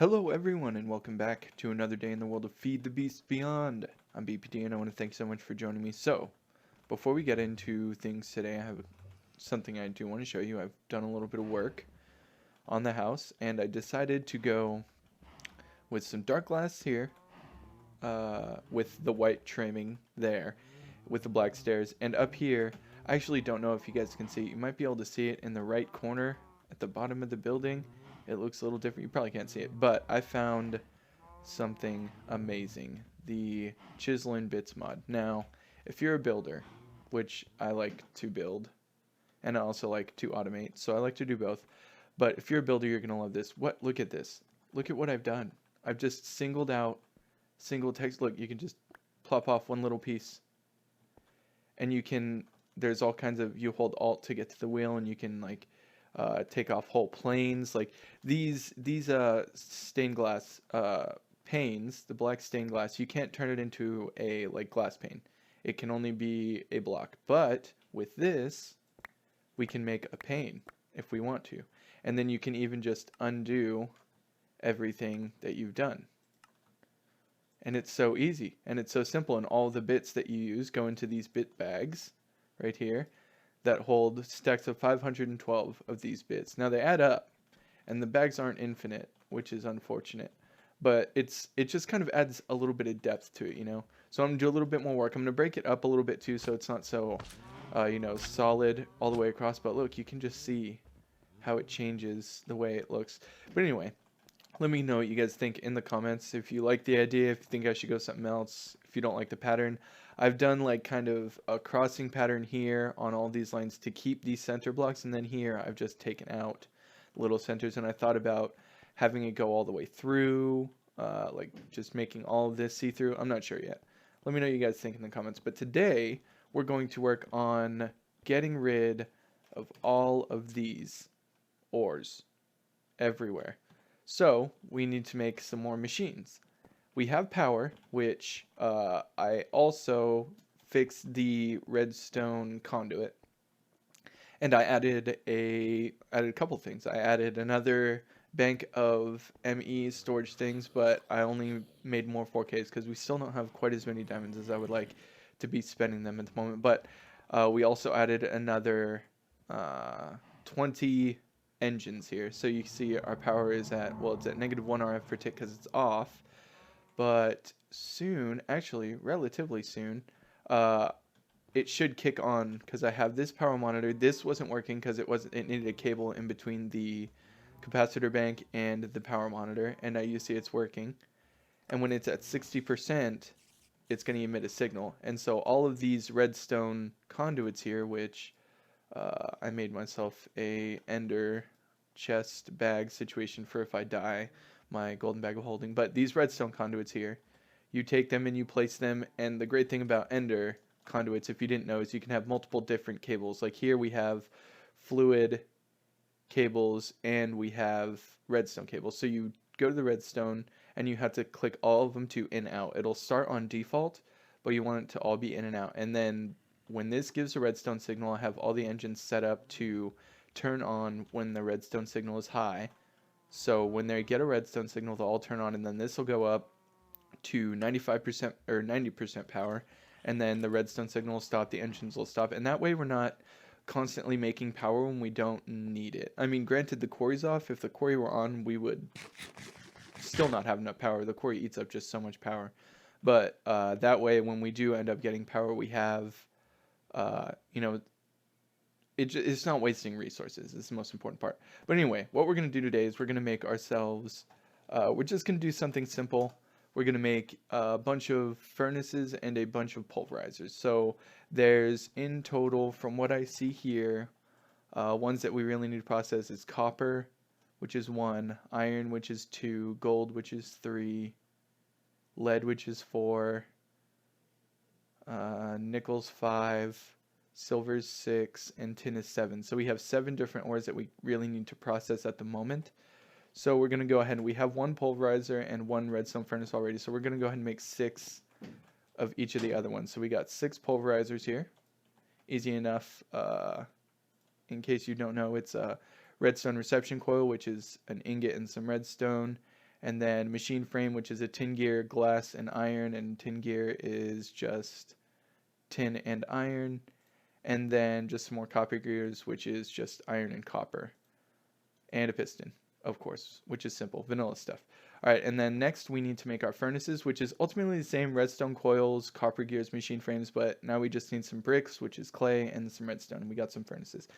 Hello everyone and welcome back to another day in the world of Feed the Beast Beyond. I'm BPD and I want to thank you so much for joining me. So, before we get into things today, I have something I do want to show you. I've done a little bit of work on the house and I decided to go with some dark glass here, with the white trimming there, with the black stairs, and up here, I actually don't know if you guys can see it. You might be able to see it in the right corner at the bottom of the building. It looks a little different. You probably can't see it, but I found something amazing. The Chisel and Bits mod. Now, if you're a builder, which I like to build, and I also like to automate, so I like to do both. But if you're a builder, you're going to love this. Look at this. Look at what I've done. I've just singled out single text. Look, you can just plop off one little piece. And you can, there's all kinds of, you hold Alt to get to the wheel, and you can like take off whole planes. Like these stained glass panes, the black stained glass, you can't turn it into a like glass pane. It can only be a block. But with this, we can make a pane if we want to. And then you can even just undo everything that you've done. And it's so easy and it's so simple, and all the bits that you use go into these bit bags right here that hold stacks of 512 of these bits. Now they add up and the bags aren't infinite, which is unfortunate, but it just kind of adds a little bit of depth to it, you know. So I'm gonna do a little bit more work. I'm gonna break it up a little bit too, so it's not so solid all the way across, but look, you can just see how it changes the way it looks. But anyway, let me know what you guys think in the comments. If you like the idea, if you think I should go something else, if you don't like the pattern. I've done like kind of a crossing pattern here on all these lines to keep these center blocks, and then here I've just taken out little centers, and I thought about having it go all the way through, like just making all of this see-through. I'm not sure yet. Let me know what you guys think in the comments. But today we're going to work on getting rid of all of these ores everywhere. So we need to make some more machines. We have power, which I also fixed the redstone conduit, and I added a couple things. I added another bank of ME storage things, but I only made more 4Ks because we still don't have quite as many diamonds as I would like to be spending them at the moment. But we also added another 20 engines here, so you see our power is at, well, it's at -1 RF per tick because it's off, but soon, actually relatively soon, it should kick on because I have this power monitor. This wasn't working because it needed a cable in between the capacitor bank and the power monitor, and now you see it's working. And when it's at 60%, it's going to emit a signal. And so all of these redstone conduits here, which I made myself a ender chest bag situation for if I die, my golden bag of holding. But these redstone conduits here, you take them and you place them, and the great thing about ender conduits, if you didn't know, is you can have multiple different cables. Like here we have fluid cables and we have redstone cables. So you go to the redstone and you have to click all of them to in out. It'll start on default, but you want it to all be in and out. And then when this gives a redstone signal, I have all the engines set up to turn on when the redstone signal is high. So when they get a redstone signal, they'll all turn on, and then this will go up to 95% or 90% power, and then the redstone signal will stop, the engines will stop, and that way we're not constantly making power when we don't need it. I mean, granted, the quarry's off. If the quarry were on, we would still not have enough power. The quarry eats up just so much power. But that way, when we do end up getting power, we have it's not wasting resources. It's the most important part. But anyway, what we're going to do today is we're going to make ourselves, we're just going to do something simple. We're going to make a bunch of furnaces and a bunch of pulverizers. So there's in total, from what I see here, ones that we really need to process is copper, which is 1, iron, which is 2, gold, which is 3, lead, which is 4, nickel's 5, silver's 6, and tin is 7. So we have 7 different ores that we really need to process at the moment. So we're going to go ahead and we have 1 pulverizer and 1 redstone furnace already. So we're going to go ahead and make 6 of each of the other ones. So we got 6 pulverizers here. Easy enough. In case you don't know, it's a redstone reception coil, which is an ingot and some redstone. And then machine frame, which is a tin gear, glass, and iron, and tin gear is just tin and iron. And then just some more copper gears, which is just iron and copper. And a piston, of course, which is simple, vanilla stuff. All right, and then next we need to make our furnaces, which is ultimately the same: redstone coils, copper gears, machine frames, but now we just need some bricks, which is clay, and some redstone. We got some furnaces.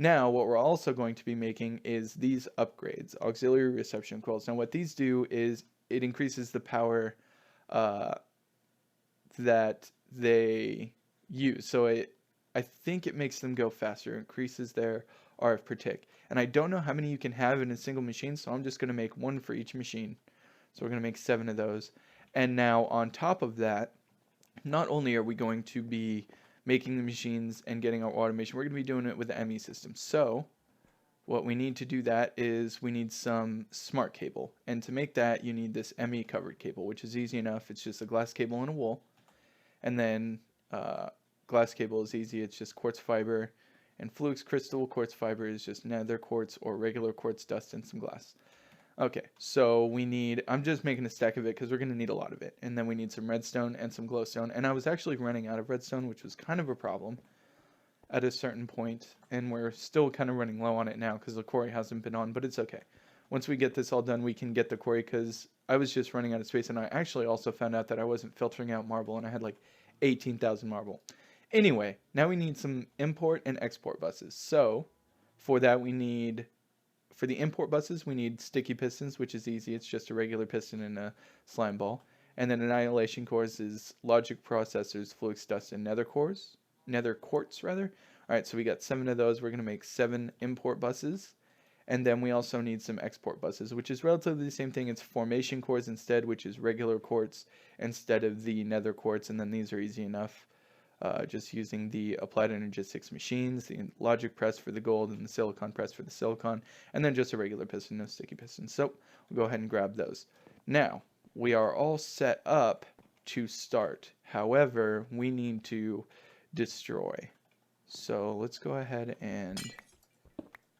Now, what we're also going to be making is these upgrades, auxiliary reception coils. Now, what these do is it increases the power that they use. So I think it makes them go faster, increases their RF per tick. And I don't know how many you can have in a single machine, so I'm just going to make one for each machine. So we're going to make 7 of those. And now on top of that, not only are we going to be making the machines and getting our automation, we're going to be doing it with the ME system. So what we need to do that is we need some smart cable. And to make that, you need this ME covered cable, which is easy enough. It's just a glass cable and a wool. And then glass cable is easy. It's just quartz fiber. And Fluke's crystal quartz fiber is just nether quartz or regular quartz dust and some glass. Okay, so we need, I'm just making a stack of it because we're going to need a lot of it. And then we need some redstone and some glowstone. And I was actually running out of redstone, which was kind of a problem at a certain point. And we're still kind of running low on it now because the quarry hasn't been on, but it's okay. Once we get this all done, we can get the quarry because I was just running out of space. And I actually also found out that I wasn't filtering out marble and I had like 18,000 marble. Anyway, now we need some import and export buses. So for that we need, for the import buses, we need sticky pistons, which is easy. It's just a regular piston and a slime ball. And then annihilation cores is logic processors, Fluke's dust, and nether quartz rather. All right, so we got 7 of those. We're going to make 7 import buses. And then we also need some export buses, which is relatively the same thing. It's formation cores instead, which is regular quartz instead of the nether quartz. And then these are easy enough. Just using the applied energistics machines, the logic press for the gold and the silicon press for the silicon, and then just a regular piston, no sticky piston. So we'll go ahead and grab those. Now, we are all set up to start. However, we need to destroy. So let's go ahead and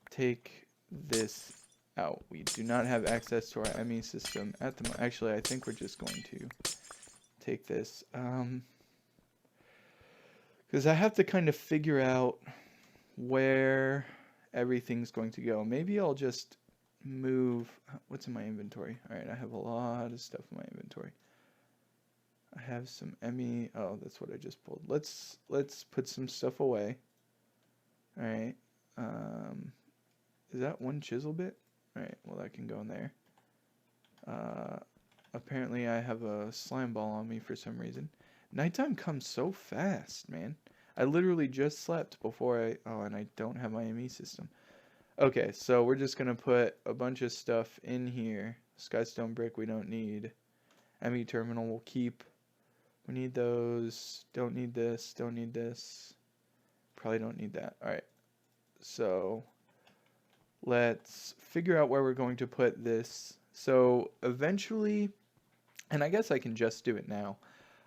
take this out. We do not have access to our ME system at the moment. Actually, I think we're just going to take this. Because I have to kind of figure out where everything's going to go. Maybe I'll just move. What's in my inventory? All right, I have a lot of stuff in my inventory. I have some ME. Oh, that's what I just pulled. Let's put some stuff away. All right. Is that one chisel bit? All right. Well, that can go in there. Apparently, I have a slime ball on me for some reason. Nighttime comes so fast, man. I literally just slept before and I don't have my ME system. Okay, so we're just going to put a bunch of stuff in here. Skystone brick we don't need. ME terminal we'll keep. We need those. Don't need this. Don't need this. Probably don't need that. Alright, so let's figure out where we're going to put this. So eventually, and I guess I can just do it now,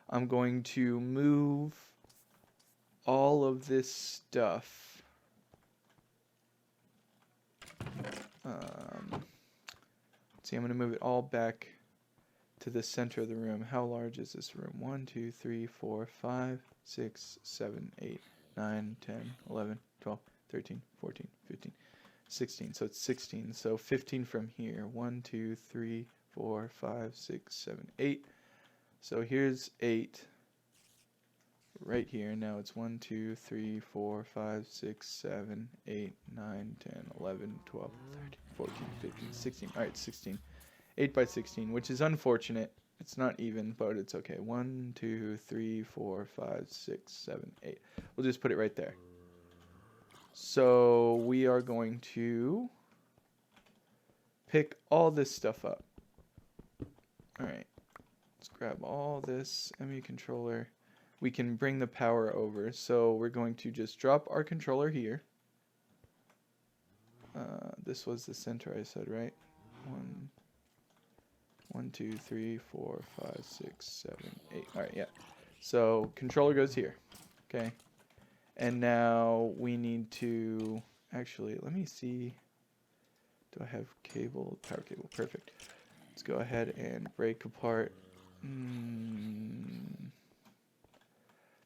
I'm going to move all of this stuff. See, I'm going to move it all back to the center of the room. How large is this room? 1, 2, 3, 4, 5, 6, 7, 8, 9, 10, 11, 12, 13, 14, 15, 16. So it's 16. So 15 from here. 1, 2, 3, 4, 5, 6, 7, 8. So here's 8 right here. Now it's 1, 2, 3, 4, 5, 6, 7, 8, 9, 10, 11, 12, 13, 14, 15, 16. All right, 16. 8 by 16, which is unfortunate. It's not even, but it's okay. 1, 2, 3, 4, 5, 6, 7, 8. We'll just put it right there. So we are going to pick all this stuff up. All right. Let's grab all this ME controller. We can bring the power over. So we're going to just drop our controller here. This was the center I said, right? 1, 2, 3, 4, 5, 6, 7, 8. All right, yeah. So controller goes here. Okay. And now we need to actually, let me see. Do I have cable? Power cable. Perfect. Let's go ahead and break apart.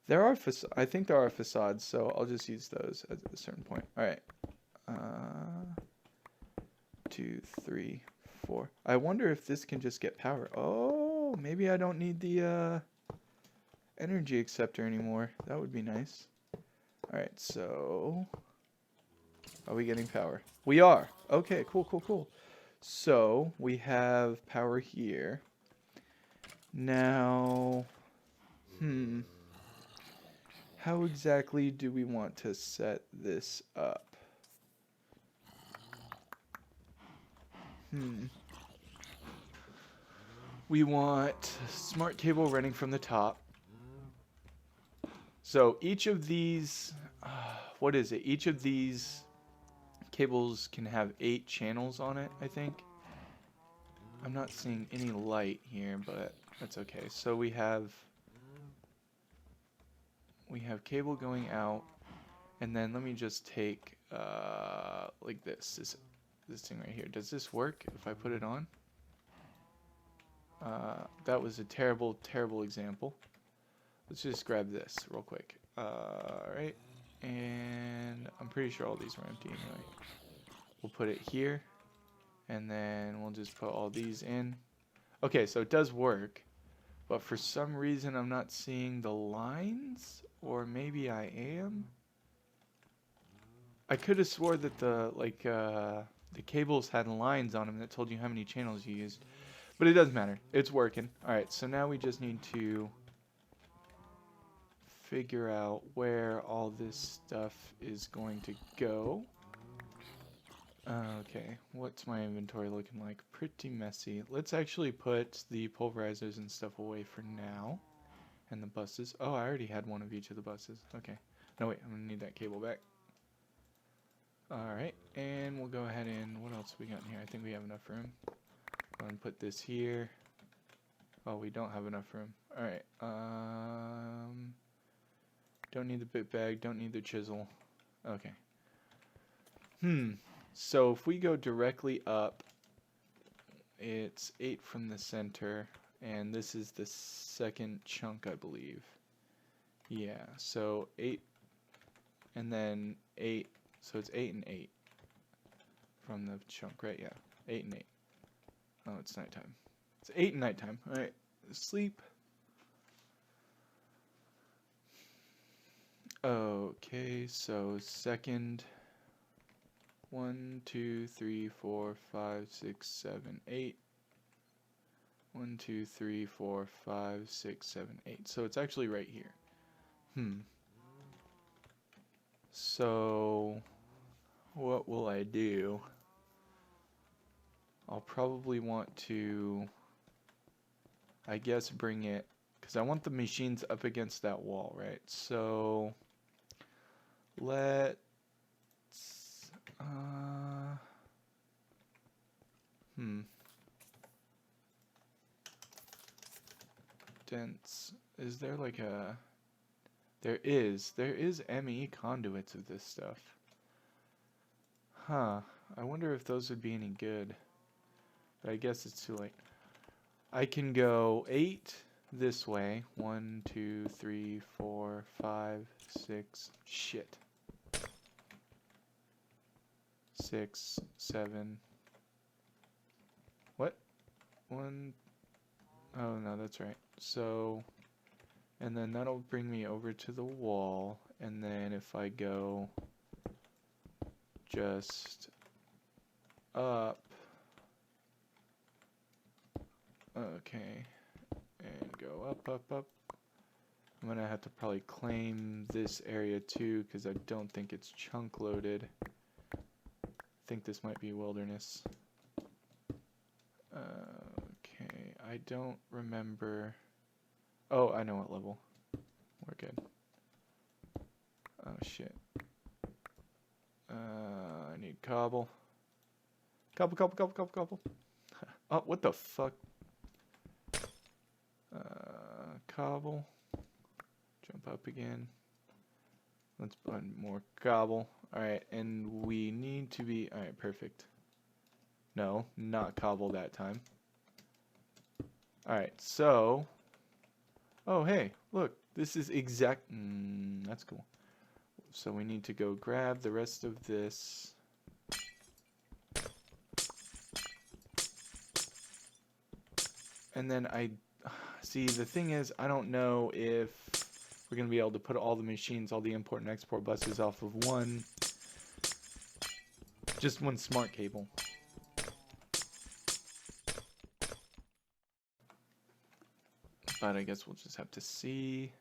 There are I think there are facades, so I'll just use those at a certain point. All right. 2, 3, 4. I wonder if this can just get power. Oh, maybe I don't need the energy acceptor anymore. That would be nice. All right, so are we getting power? We are. Okay, cool, cool, cool. So we have power here. Now, how exactly do we want to set this up? We want smart cable running from the top. So each of these, what is it? Each of these cables can have 8 channels on it, I think. I'm not seeing any light here, but that's okay. So we have cable going out, and then let me just take like this thing right here. Does this work if I put it on? That was a terrible example. Let's just grab this real quick. Alright, and I'm pretty sure all these were empty anyway. We'll put it here, and then we'll just put all these in. Okay, so it does work, but for some reason I'm not seeing the lines, or maybe I am. I could have swore that the cables had lines on them that told you how many channels you used, but it doesn't matter. It's working. All right, so now we just need to figure out where all this stuff is going to go. Okay, what's my inventory looking like? Pretty messy. Let's actually put the pulverizers and stuff away for now. And the buses. Oh, I already had one of each of the buses. Okay. No, wait, I'm going to need that cable back. Alright, and we'll go ahead and... What else we got in here? I think we have enough room. Go ahead and put this here. Oh, we don't have enough room. Alright, don't need the bit bag, don't need the chisel. Okay. So if we go directly up, it's 8 from the center, and this is the second chunk, I believe. Yeah, so 8, and then 8, so it's 8 and 8 from the chunk, right? Yeah, 8 and 8. Oh, it's nighttime. It's 8 and nighttime. Alright, sleep. Okay, so second... 1, 2, 3, 4, 5, 6, 7, 8. 1, 2, 3, 4, 5, 6, 7, 8. So it's actually right here. So what will I do? I'll probably want to, I guess, bring it, because I want the machines up against that wall, right? So let's dense. Is there like a... There is ME conduits of this stuff. Huh. I wonder if those would be any good. But I guess it's too late. I can go 8 this way. 1, 2, 3, 4, 5, 6. Shit. 6, 7. What? 1. Oh, no, that's right. So, and then that'll bring me over to the wall. And then if I go just up. Okay. And go up, up, up. I'm going to have to probably claim this area too, because I don't think it's chunk loaded. I think this might be wilderness. Okay, I don't remember. Oh, I know what level. We're good. Oh shit. I need cobble. Cobble, cobble, cobble, cobble, cobble. Oh, what the fuck? Cobble. Jump up again. Let's put more cobble. Alright, and we need to be... Alright, perfect. No, not cobble that time. Alright, so, oh hey, look, this is that's cool. So we need to go grab the rest of this. And then see, the thing is, I don't know if we're going to be able to put all the machines, all the import and export buses off of just one smart cable. But I guess we'll just have to see.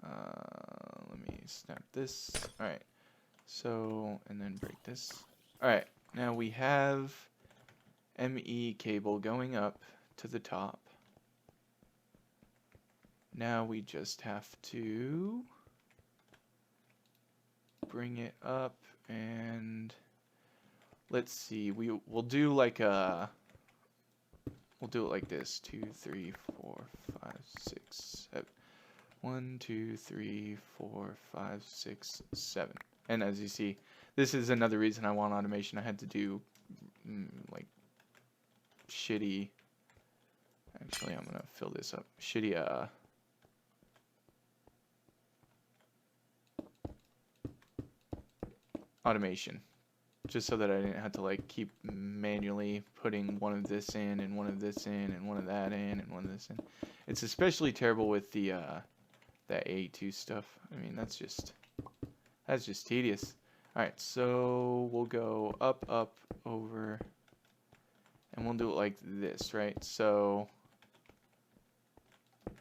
Let me snap this. Alright. So, and then break this. Alright. Now we have ME cable going up to the top. Now we just have to bring it up and let's see. We'll do like we'll do it like this. 2, 3, 4, 5, 6, 7. 1, 2, 3, 4, 5, 6, 7. And as you see, this is another reason I want automation. I had to do like shitty. Actually, I'm gonna fill this up. Shitty automation, just so that I didn't have to like keep manually putting one of this in and one of this in and one of that in and one of this in. It's especially terrible with the that AE2 stuff. I mean, that's just tedious. All right, so we'll go up, up, over, and we'll do it like this, right? So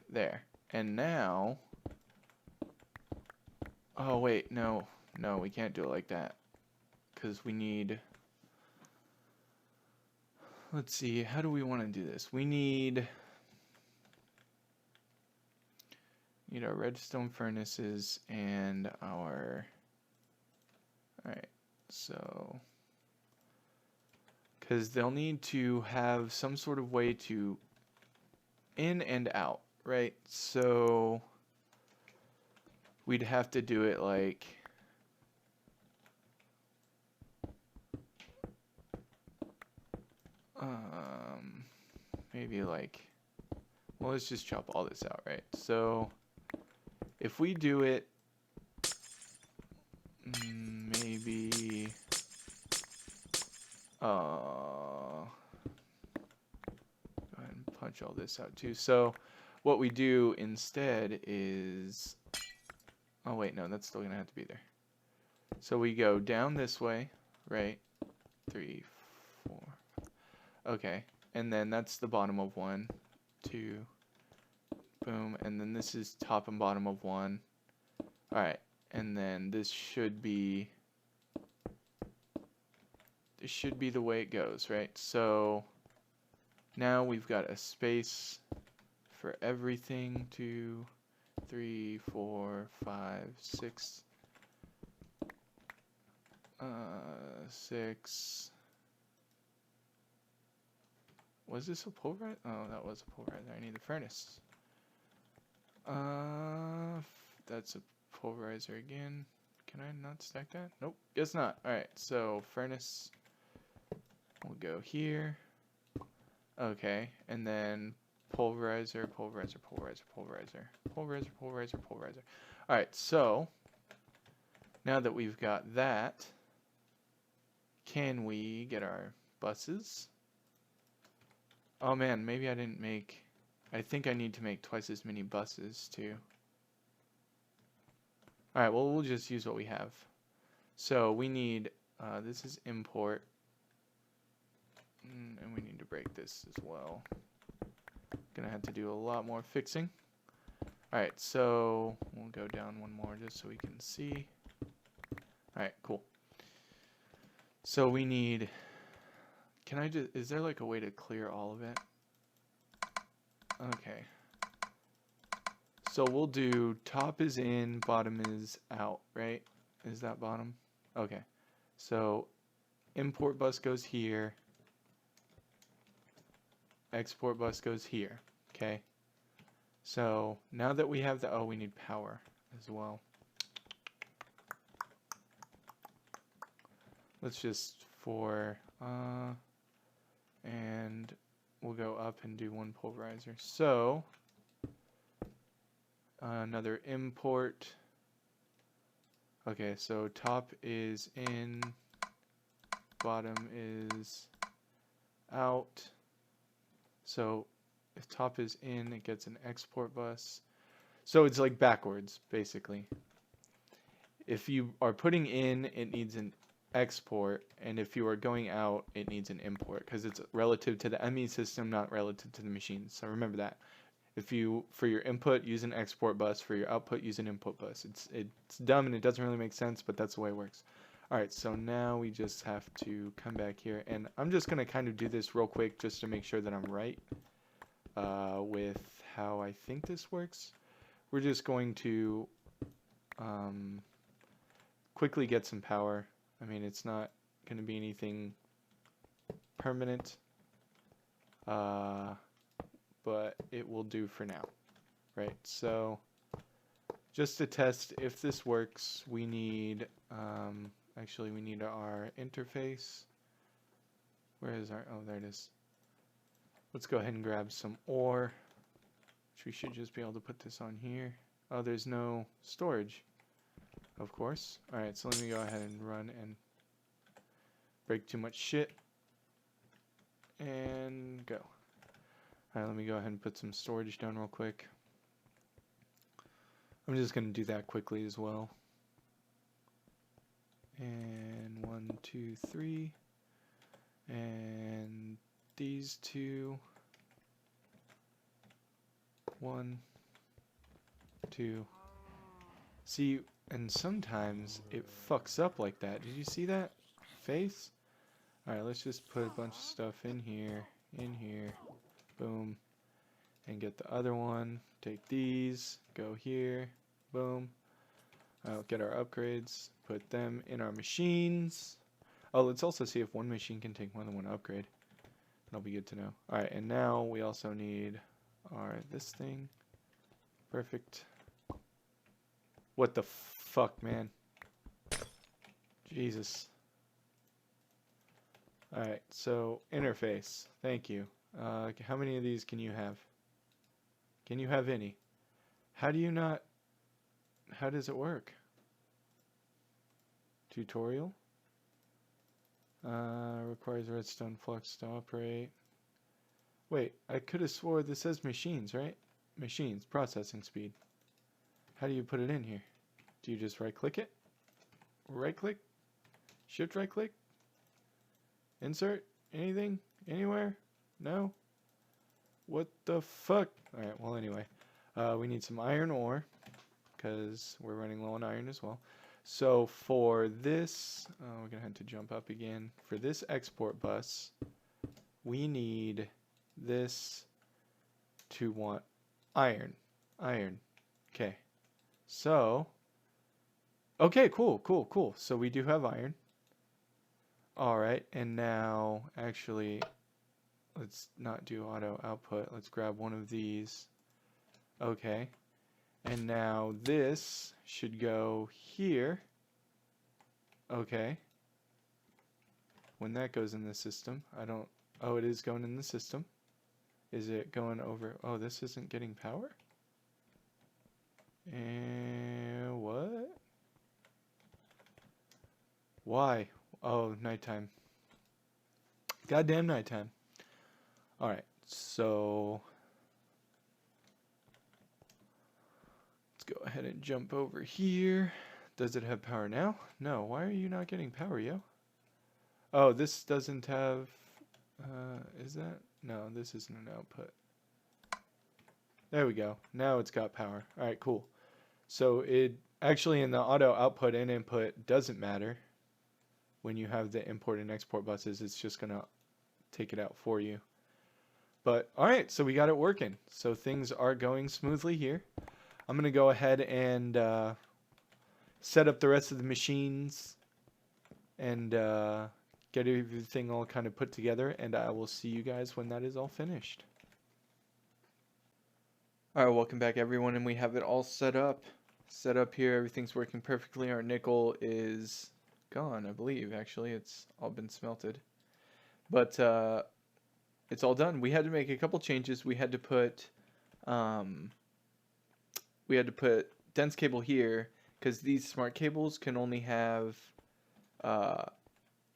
there. And now, oh wait, no, we can't do it like that, because we need, let's see, how do we want to do this? We need our redstone furnaces and our, alright, so, because they'll need to have some sort of way to in and out, right? So we'd have to do it like maybe like, well, let's just chop all this out, right? So if we do it maybe go ahead and punch all this out too. So what we do instead is, oh wait, no, that's still gonna have to be there. So we go down this way, right? 3, 4. Okay, and then that's the bottom of 1, 2, boom, and then this is top and bottom of 1. All right, and then this should be the way it goes, right? So now we've got a space for everything. 2, 3, 4, 5, 6, 6. Was this a pulverizer? Oh, that was a pulverizer. I need the furnace. That's a pulverizer again. Can I not stack that? Nope, guess not. Alright, so furnace will go here. Okay, and then pulverizer, pulverizer, pulverizer, pulverizer, pulverizer, pulverizer, pulverizer. Alright, so now that we've got that, can we get our buses? Oh man, maybe I didn't make, I think I need to make twice as many buses too. Alright, well, we'll just use what we have. So we need, this is import, and we need to break this as well. Gonna have to do a lot more fixing. Alright, so we'll go down one more just so we can see. Alright, cool. So we need, is there like a way to clear all of it? Okay. So we'll do top is in, bottom is out, right? Is that bottom? Okay. So import bus goes here. Export bus goes here. Okay. So now that we have the, oh, we need power as well. Let's just and we'll go up and do one pulverizer. So another import. Okay, so top is in, bottom is out. So if top is in, it gets an export bus. So it's like backwards, basically. If you are putting in, it needs an export, and if you are going out, it needs an import, because it's relative to the ME system, not relative to the machine. So remember that. If you, for your input, use an export bus, for your output, use an input bus. It's dumb and it doesn't really make sense, but that's the way it works. Alright, so now we just have to come back here, and I'm just going to kind of do this real quick just to make sure that I'm right with how I think this works. We're just going to quickly get some power. I mean, it's not going to be anything permanent, but it will do for now, right? So just to test if this works, we need, actually we need our interface. Where is our, oh, there it is. Let's go ahead and grab some ore, which we should just be able to put this on here. Oh, there's no storage, of course. All right, so let me go ahead and run and break too much shit and go. All right, let me go ahead and put some storage down real quick. I'm just going to do that quickly as well. And 1, 2, 3. And these two. 1, 2. See, and sometimes it fucks up like that. Did you see that face? Alright, let's just put a bunch of stuff in here, boom, and get the other one. Take these, go here, boom. I'll get our upgrades, put them in our machines. Oh, let's also see if one machine can take more than one upgrade. That'll be good to know. Alright, and now we also need our this thing. Perfect. What the fuck, man? Jesus. Alright, so interface. Thank you. How many of these can you have? Can you have any? How do you not... How does it work? Tutorial? Requires redstone flux to operate. Wait, I could have swore this says machines, right? Machines, processing speed. How do you put it in here? Do you just right click it? Right click? Shift right click? Insert? Anything? Anywhere? No? What the fuck? Alright, well anyway. We need some iron ore, because we're running low on iron as well. So for this, we're going to have to jump up again. For this export bus, we need this to want iron. Iron. Okay. So, okay, cool. So we do have iron. Alright, and now, actually, let's not do auto output. Let's grab one of these. Okay. And now this should go here. Okay. When that goes in the system, I don't... Oh, it is going in the system. Is it going over... Oh, this isn't getting power? And what? Why? Oh, nighttime. Goddamn nighttime. Alright, so... Let's go ahead and jump over here. Does it have power now? No. Why are you not getting power, yo? Oh, this doesn't have... is that? No, this isn't an output. There we go. Now it's got power. Alright, cool. So it actually in the auto output and input doesn't matter. When you have the import and export buses, it's just going to take it out for you. But alright, so we got it working. So things are going smoothly here. I'm going to go ahead and set up the rest of the machines and get everything all kind of put together, and I will see you guys when that is all finished. Alright, welcome back everyone, and we have it all set up. Set up here, everything's working perfectly. Our nickel is gone, I believe. Actually, it's all been smelted. But it's all done. We had to make a couple changes. Um, we had to put dense cable here because these smart cables can only have uh,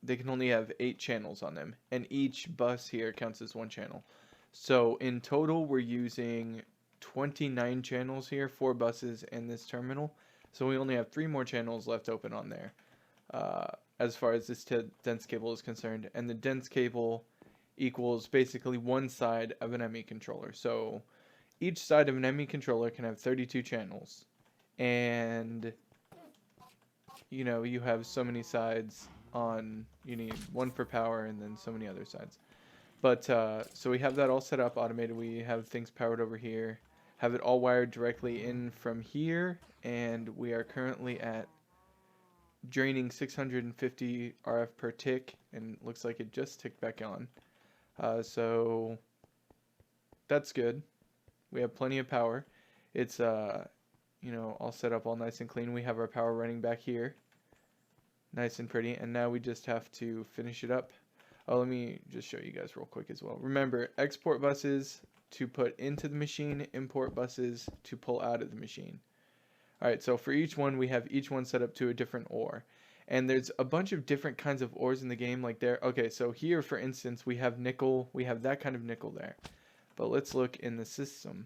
they can only have 8 channels on them, and each bus here counts as 1 channel. So in total, we're using 29 channels here, 4 buses and this terminal. So we only have 3 more channels left open on there, as far as this dense cable is concerned. And the dense cable equals basically one side of an ME controller. So each side of an ME controller can have 32 channels, and you have so many sides on, you need one for power and then so many other sides. But so we have that all set up, automated. We have things powered over here, have it all wired directly in from here, and we are currently at draining 650 RF per tick, and looks like it just ticked back on. So that's good. We have plenty of power. It's all set up all nice and clean. We have our power running back here, nice and pretty, and now we just have to finish it up. Oh, let me just show you guys real quick as well. Remember, export buses to put into the machine, import buses to pull out of the machine. Alright, so for each one, we have each one set up to a different ore. And there's a bunch of different kinds of ores in the game, like there. Okay, so here, for instance, we have nickel. We have that kind of nickel there. But let's look in the system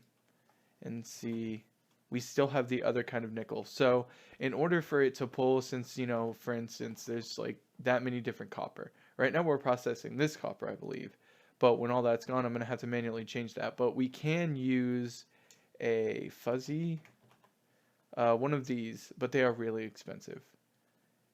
and see. We still have the other kind of nickel. So in order for it to pull, since, for instance, there's like that many different copper. Right now we're processing this copper, I believe. But when all that's gone, I'm going to have to manually change that. But we can use a fuzzy, one of these, but they are really expensive.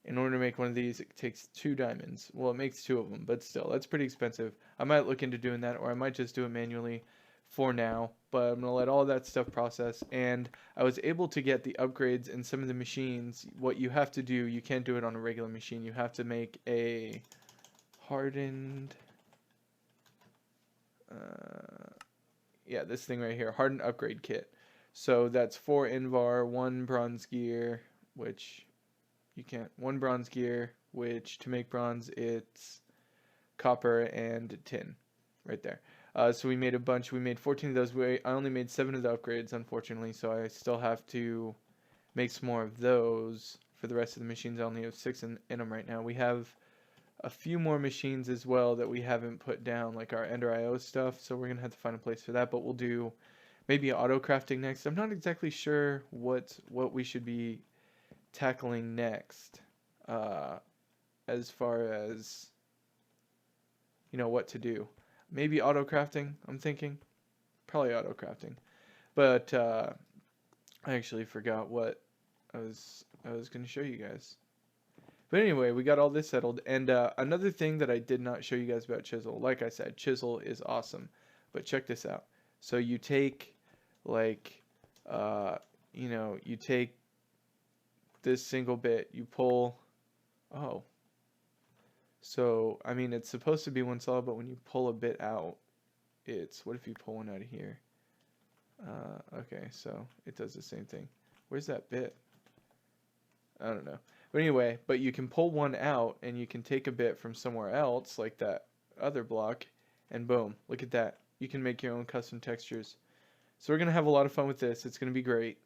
In order to make one of these, it takes 2 diamonds. Well, it makes 2 of them, but still, that's pretty expensive. I might look into doing that, or I might just do it manually for now. But I'm going to let all that stuff process. And I was able to get the upgrades in some of the machines. What you have to do, you can't do it on a regular machine. You have to make a hardened, yeah, this thing right here, hardened upgrade kit. So that's 4 Invar, 1 bronze gear, which you can't, 1 bronze gear, which to make bronze, it's copper and tin right there. So we made a bunch. We made 14 of those. I only made 7 of the upgrades, unfortunately, so I still have to make some more of those. For the rest of the machines, I only have 6 in them right now. We have a few more machines as well that we haven't put down, like our Ender IO stuff, so we're going to have to find a place for that, but we'll do maybe auto crafting next. I'm not exactly sure what we should be tackling next, as far as what to do. Maybe auto crafting, I'm thinking. Probably auto crafting. But I actually forgot what I was going to show you guys. But anyway, we got all this settled. And another thing that I did not show you guys about Chisel, like I said, Chisel is awesome. But check this out. So you take, like, you take this single bit, you pull, oh. So, I mean, it's supposed to be one solid, but when you pull a bit out, what if you pull one out of here? Okay, so it does the same thing. Where's that bit? I don't know. But anyway, but you can pull one out, and you can take a bit from somewhere else, like that other block, and boom, look at that. You can make your own custom textures. So we're going to have a lot of fun with this. It's going to be great.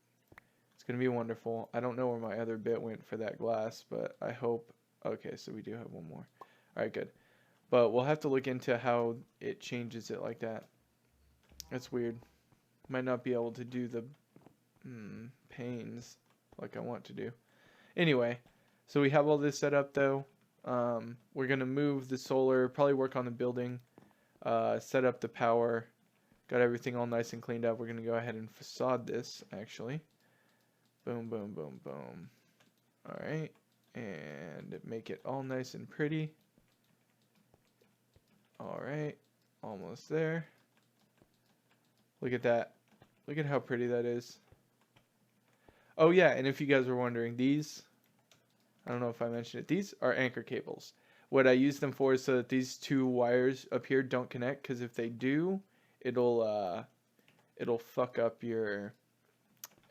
It's going to be wonderful. I don't know where my other bit went for that glass, but I hope. Okay, so we do have one more. Alright, good. But we'll have to look into how it changes it like that. That's weird. Might not be able to do the panes like I want to do. Anyway, so we have all this set up though. We're going to move the solar, probably work on the building, set up the power. Got everything all nice and cleaned up. We're going to go ahead and facade this, actually. Boom, boom, boom, boom. Alright. And make it all nice and pretty. Alright. Almost there. Look at that. Look at how pretty that is. Oh yeah, and if you guys were wondering, these, I don't know if I mentioned it, these are anchor cables. What I use them for is so that these 2 wires up here don't connect, because if they do, it'll fuck up your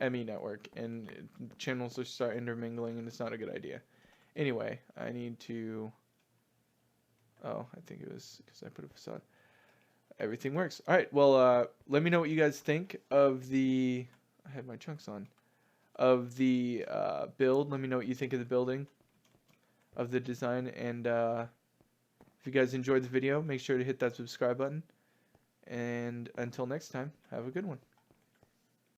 ME network, and channels will start intermingling, and it's not a good idea. Anyway, I need to, oh, I think it was because I put a facade. everything works. All right, well, let me know what you guys think of the. I had my chunks on. Of the build. Let me know what you think of the building, of the design, and if you guys enjoyed the video, make sure to hit that subscribe button. And until next time, have a good one.